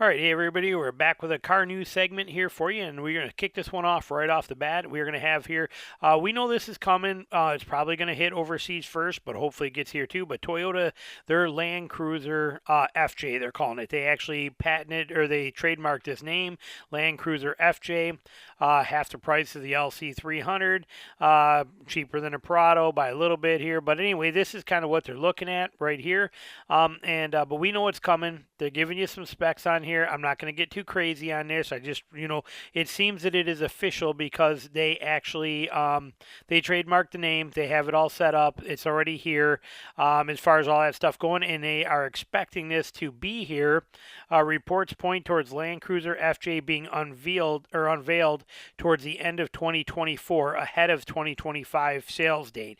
All right, hey everybody, we're back with a car news segment here for you, and we're going to kick this one off right off the bat. We're going to have here, we know this is coming. It's probably going to hit overseas first, but hopefully it gets here too. But Toyota, their Land Cruiser FJ, they're calling it. They actually patented or they trademarked this name, Land Cruiser FJ. Half the price of the LC300, cheaper than a Prado by a little bit here. But anyway, this is kind of what they're looking at right here. But we know it's coming. They're giving you some specs on here. I'm not going to get too crazy on this. I just, it seems that it is official because they actually, they trademarked the name. They have it all set up. It's already here as far as all that stuff going, and they are expecting this to be here. Reports point towards Land Cruiser FJ being unveiled towards the end of 2024, ahead of 2025 sales date.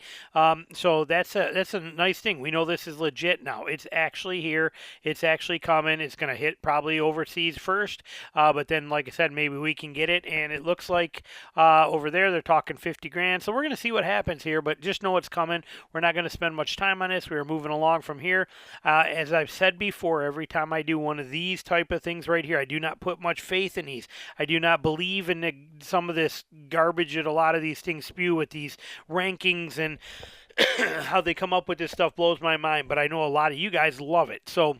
So that's a nice thing. We know this is legit now. It's actually here. It's actually coming. It's going to hit probably overseas first, but then, like I said, maybe we can get it. And it looks like over there they're talking 50 grand. So we're going to see what happens here, but just know it's coming. We're not going to spend much time on this. We're moving along from here. As I've said before, every time I do one of these type of things right here, I do not put much faith in these. I do not believe in some of this garbage that a lot of these things spew with these rankings, and how they come up with this stuff blows my mind. But I know a lot of you guys love it. So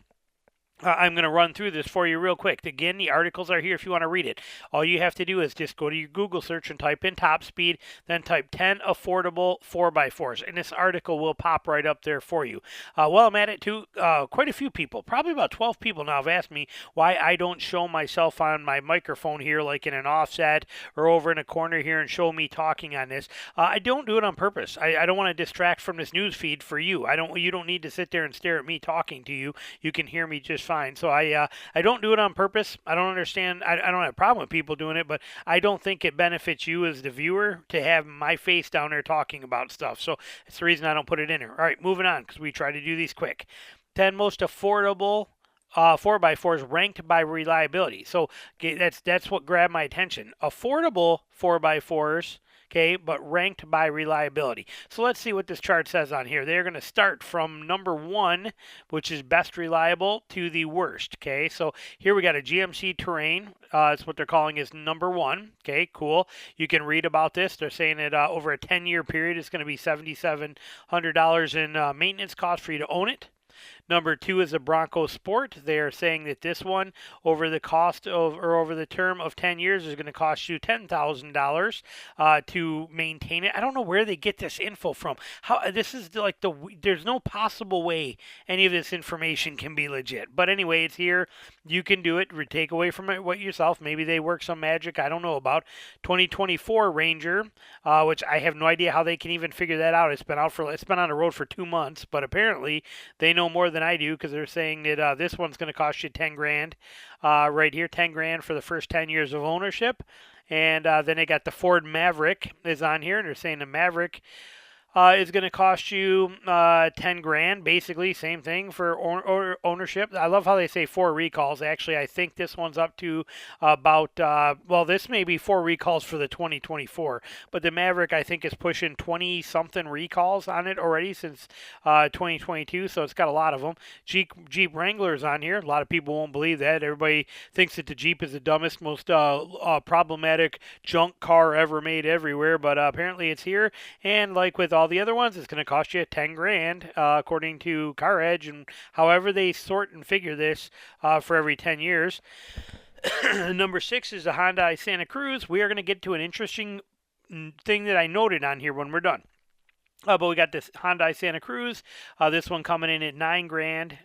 I'm going to run through this for you real quick. Again, the articles are here if you want to read it. All you have to do is just go to your Google search and type in top speed, then type 10 affordable 4x4s, and this article will pop right up there for you. While I'm at it, too, quite a few people, probably about 12 people now, have asked me why I don't show myself on my microphone here, like in an offset or over in a corner here, and show me talking on this. I don't do it on purpose. I don't want to distract from this news feed for you. You don't need to sit there and stare at me talking to you. You can hear me just fine. So I don't do it on purpose. I don't understand. I don't have a problem with people doing it, but I don't think it benefits you as the viewer to have my face down there talking about stuff. So that's the reason I don't put it in there. All right, moving on, because we try to do these quick. 10 most affordable 4x4s ranked by reliability. So okay, that's what grabbed my attention. Affordable 4x4s, okay, but ranked by reliability. So let's see what this chart says on here. They're going to start from number 1, which is best reliable, to the worst, okay? So here we got a GMC Terrain. That's what they're calling is number 1, okay, cool. You can read about this. They're saying that over a 10-year period, it's going to be $7,700 in maintenance cost for you to own it. Number 2 is a Bronco Sport. They are saying that this one, over the term of 10 years, is going to cost you $10,000 to maintain it. I don't know where they get this info from. This is like there's no possible way any of this information can be legit. But anyway, it's here. You can do it. Take away from it what yourself. Maybe they work some magic I don't know about. 2024 Ranger, which I have no idea how they can even figure that out. It's been on the road for 2 months, but apparently they know more than I do, because they're saying that this one's going to cost you 10 grand right here, 10 grand for the first 10 years of ownership. And then they got the Ford Maverick is on here, and they're saying the Maverick is going to cost you 10 grand, basically same thing for ownership. I love how they say 4 recalls. Actually, I think this one's up to about this may be 4 recalls for the 2024, but the Maverick I think is pushing 20 something recalls on it already since 2022, so it's got a lot of them. Jeep Wrangler's on here. A lot of people won't believe that. Everybody thinks that the Jeep is the dumbest, most problematic junk car ever made everywhere, but apparently it's here. And like with all the other ones, it's going to cost you 10 grand according to Car Edge, and however they sort and figure this for every 10 years. Number 6 is the Hyundai Santa Cruz. We are going to get to an interesting thing that I noted on here when we're done. But we got this Hyundai Santa Cruz. This one coming in at 9 grand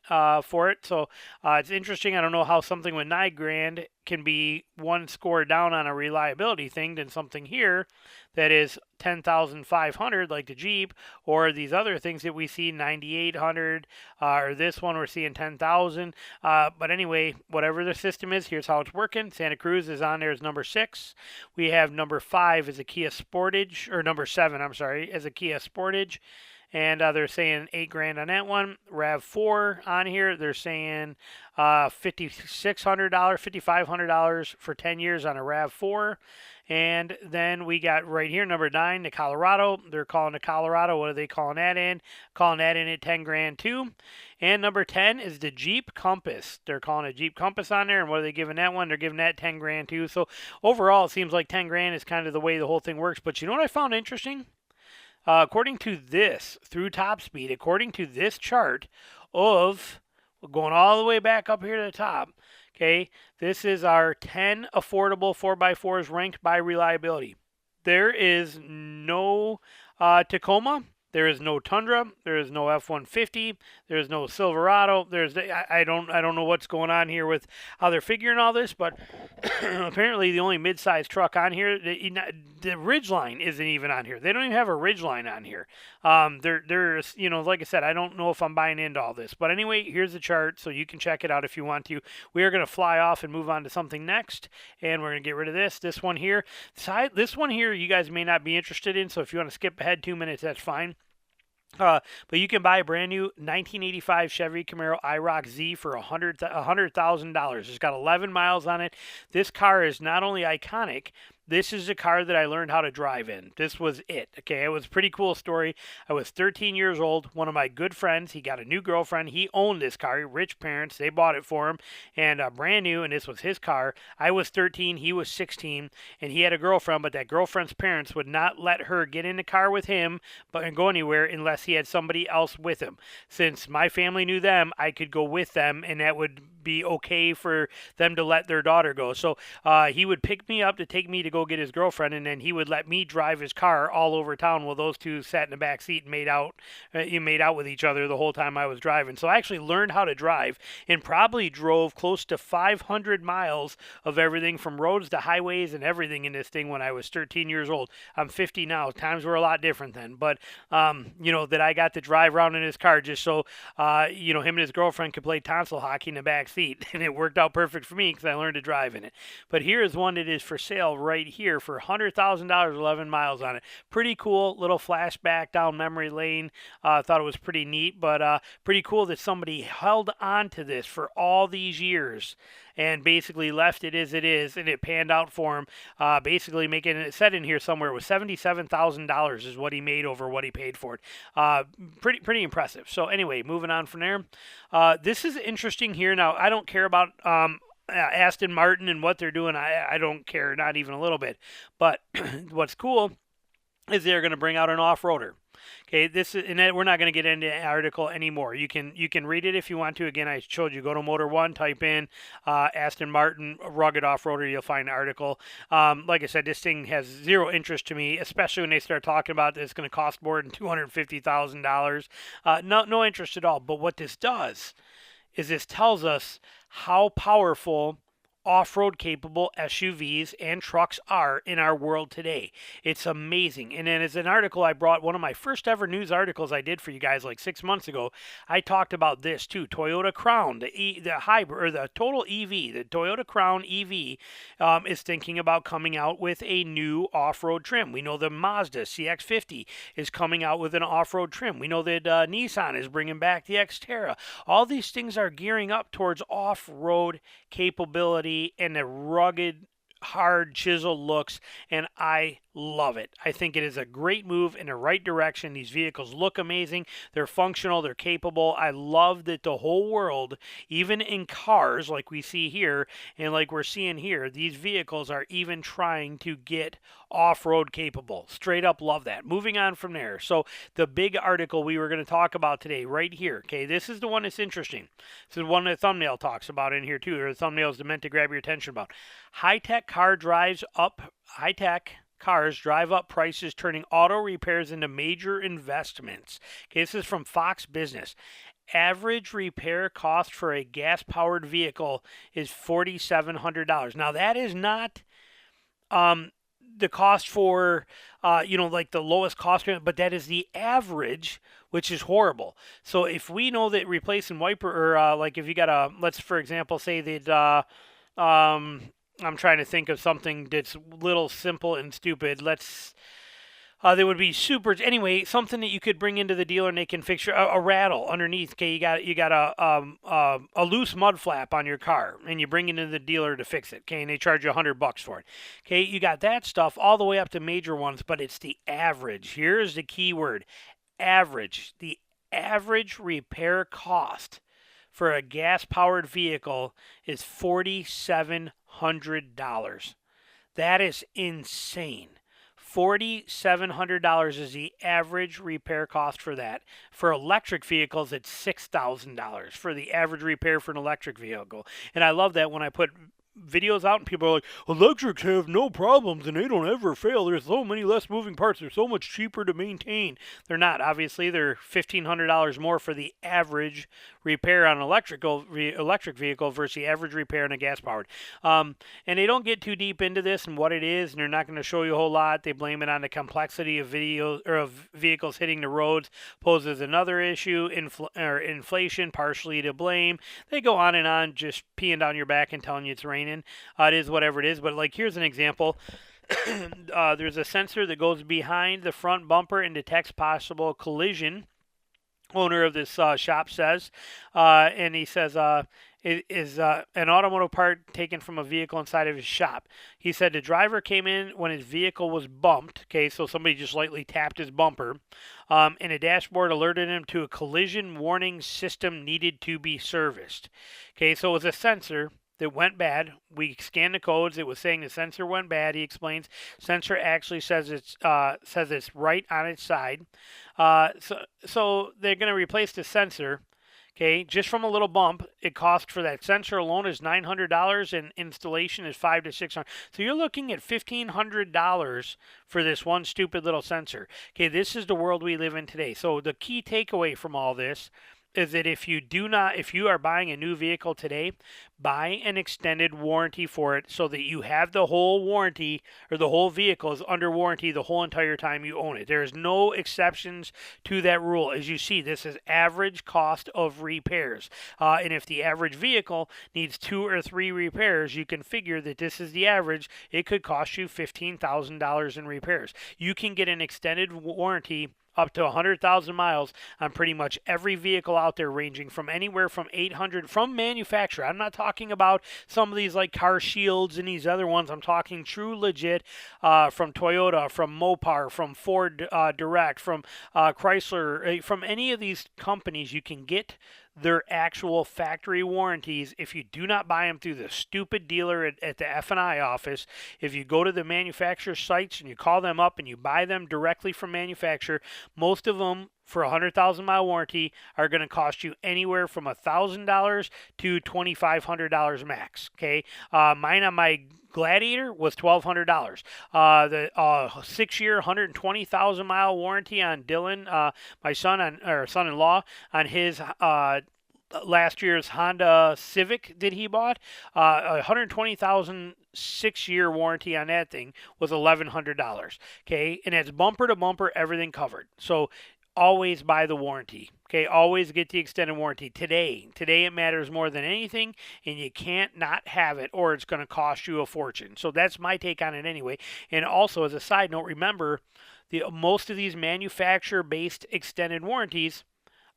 for it. So it's interesting. I don't know how something with 9 grand can be one score down on a reliability thing than something here that is 10,500 like the Jeep, or these other things that we see 9,800, or this one we're seeing 10,000. But anyway, whatever the system is, here's how it's working. Santa Cruz is on there as number 6. We have number 5 as a Kia Sportage, or number 7, I'm sorry, as a Kia Sportage. and they're saying $8,000 on that one. RAV4 on here, they're saying $5,600, $5,500 for 10 years on a RAV4. And then we got right here, number 9, the Colorado. They're calling the Colorado. What are they calling that in? Calling that in at $10,000 too. And number 10 is the Jeep Compass. They're calling a Jeep Compass on there. And what are they giving that one? They're giving that $10,000 too. So overall, it seems like $10,000 is kind of the way the whole thing works. But you know what I found interesting? According to this, through Top Speed, according to this chart of going all the way back up here to the top, okay, this is our 10 affordable 4x4s ranked by reliability. There is no Tacoma. There is no Tundra. There is no F-150. There is no Silverado. I don't know what's going on here with how they're figuring all this, but apparently the only mid-sized truck on here, the Ridgeline isn't even on here. They don't even have a Ridgeline on here. There's, like I said, I don't know if I'm buying into all this, but anyway, here's the chart, so you can check it out if you want to. We are going to fly off and move on to something next, and we're going to get rid of this. This one here, you guys may not be interested in, so if you want to skip ahead 2 minutes, that's fine. But you can buy a brand new 1985 Chevy Camaro IROC Z for $100,000. It's got 11 miles on it. This car is not only iconic, this is the car that I learned how to drive in. This was it. Okay, it was a pretty cool story. I was 13 years old. One of my good friends, he got a new girlfriend. He owned this car. Rich parents, they bought it for him, and brand new, and this was his car. I was 13, he was 16, and he had a girlfriend, but that girlfriend's parents would not let her get in the car with him and go anywhere unless he had somebody else with him. Since my family knew them, I could go with them, and that would be okay for them to let their daughter go. So he would pick me up to take me to go get his girlfriend, and then he would let me drive his car all over town while those two sat in the back seat and made out with each other the whole time I was driving. So I actually learned how to drive and probably drove close to 500 miles of everything from roads to highways and everything in this thing when I was 13 years old. I'm 50 now. Times were a lot different then, but that I got to drive around in his car just so him and his girlfriend could play tonsil hockey in the back seat, and it worked out perfect for me because I learned to drive in it. But here is one that is for sale right here for $100,000, 11 miles on it. Pretty cool little flashback down memory lane. Thought it was pretty neat, but pretty cool that somebody held on to this for all these years and basically left it as it is, and it panned out for him. Basically making it, said in here somewhere, it was $77,000 is what he made over what he paid for it. Pretty impressive. So anyway, moving on from there. This is interesting here. Now, I don't care about Aston Martin and what they're doing. I don't care, not even a little bit. But what's cool is they're going to bring out an off-roader. Okay, we're not going to get into the article anymore. You can read it if you want to. Again, I showed you. Go to Motor One, type in Aston Martin rugged off-roader. You'll find an article. Like I said, this thing has zero interest to me, especially when they start talking about that it's going to cost more than $250,000. No interest at all. But what this does is this tells us how powerful off-road capable SUVs and trucks are in our world today. It's amazing. And then as an article I brought, one of my first ever news articles I did for you guys like 6 months ago, I talked about this too. Toyota Crown, the hybrid, or the total EV, the Toyota Crown EV is thinking about coming out with a new off-road trim. We know the Mazda CX-50 is coming out with an off-road trim. We know that Nissan is bringing back the Xterra. All these things are gearing up towards off-road capability and the rugged, hard, chiseled looks, and I love it. I think it is a great move in the right direction. These vehicles look amazing. They're functional. They're capable. I love that the whole world, even in cars like we see here and like we're seeing here, these vehicles are even trying to get off-road capable. Straight up love that. Moving on from there. So the big article we were going to talk about today right here. Okay, this is the one that's interesting. This is one that the thumbnail talks about in here too, or the thumbnail is meant to grab your attention about. High-tech cars drive up prices, turning auto repairs into major investments. Okay, this is from Fox Business. Average repair cost for a gas-powered vehicle is $4,700. Now, that is not the cost for, like the lowest cost, but that is the average, which is horrible. So if we know that replacing wiper, or like if you got let's for example say that, I'm trying to think of something that's little simple and stupid. They would be super. Anyway, something that you could bring into the dealer and they can fix a rattle underneath. Okay, you got a loose mud flap on your car, and you bring it into the dealer to fix it. Okay, and they charge you $100 for it. Okay, you got that stuff all the way up to major ones, but it's the average. Here's the key word: average. The average repair cost for a gas-powered vehicle is $4,700. That is insane. $4,700 is the average repair cost for that. For electric vehicles, it's $6,000 for the average repair for an electric vehicle. And I love that when I put videos out and people are like, electrics have no problems and they don't ever fail. There's so many less moving parts. They're so much cheaper to maintain. They're not. Obviously, they're $1,500 more for the average repair on an electric vehicle versus the average repair on a gas-powered. And they don't get too deep into this and what it is, and they're not going to show you a whole lot. They blame it on the complexity of of vehicles hitting the roads poses another issue. Inflation partially to blame. They go on, just peeing down your back and telling you it's raining. It is whatever it is, but like here's an example. There's a sensor that goes behind the front bumper and detects possible collision. Owner of this shop says, and he says, it is an automotive part taken from a vehicle inside of his shop. He said the driver came in when his vehicle was bumped. Okay, so somebody just lightly tapped his bumper, and a dashboard alerted him to a collision warning system needed to be serviced. Okay, so it was a sensor that went bad. We scanned the codes. It was saying the sensor went bad. He explains. Sensor actually says it's right on its side. So they're going to replace the sensor. Okay, just from a little bump, it cost for that sensor alone is $900, and installation is $500 to $600. So you're looking at $1,500 for this one stupid little sensor. Okay, this is the world we live in today. So the key takeaway from all this is that if you are buying a new vehicle today, buy an extended warranty for it so that you have the whole warranty, or the whole vehicle is under warranty the whole entire time you own it. There is no exceptions to that rule. As you see, this is average cost of repairs. And if the average vehicle needs 2 or 3 repairs, you can figure that this is the average. It could cost you $15,000 in repairs. You can get an extended warranty up to 100,000 miles on pretty much every vehicle out there, ranging from anywhere from 800 from manufacturer. I'm not talking about some of these like Car Shields and these other ones. I'm talking true legit from Toyota, from Mopar, from Ford Direct, from Chrysler, from any of these companies. You can get their actual factory warranties if you do not buy them through the stupid dealer at the F&I office. If you go to the manufacturer sites and you call them up and you buy them directly from manufacturer, most of them for a 100,000 mile warranty are going to cost you anywhere from $1,000 to $2,500 max. Okay, mine on my Gladiator was $1,200. The 6-year, 120,000 mile warranty on Dylan, my son-in-law, on his last year's Honda Civic that he bought, 120,000 6-year warranty on that thing was $1,100. Okay, and that's bumper to bumper, everything covered. So always buy the warranty. Okay, always get the extended warranty. Today it matters more than anything, and you can't not have it, or it's going to cost you a fortune. So that's my take on it anyway. And also, as a side note, remember, most of ththese manufacturer-based extended warranties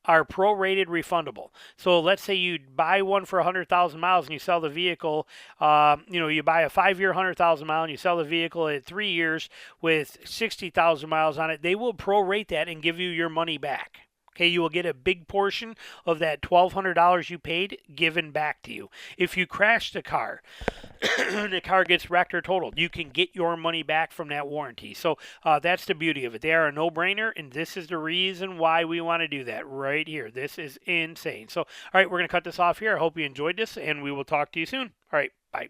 are prorated refundable. So let's say you buy one for 100,000 miles and you sell the vehicle, you buy a 5-year 100,000 mile and you sell the vehicle at 3 years with 60,000 miles on it. They will prorate that and give you your money back. Okay, you will get a big portion of that $1,200 you paid given back to you. If you crash the car, the car gets wrecked or totaled, you can get your money back from that warranty. So that's the beauty of it. They are a no-brainer, and this is the reason why we want to do that right here. This is insane. So, all right, we're going to cut this off here. I hope you enjoyed this, and we will talk to you soon. All right, bye.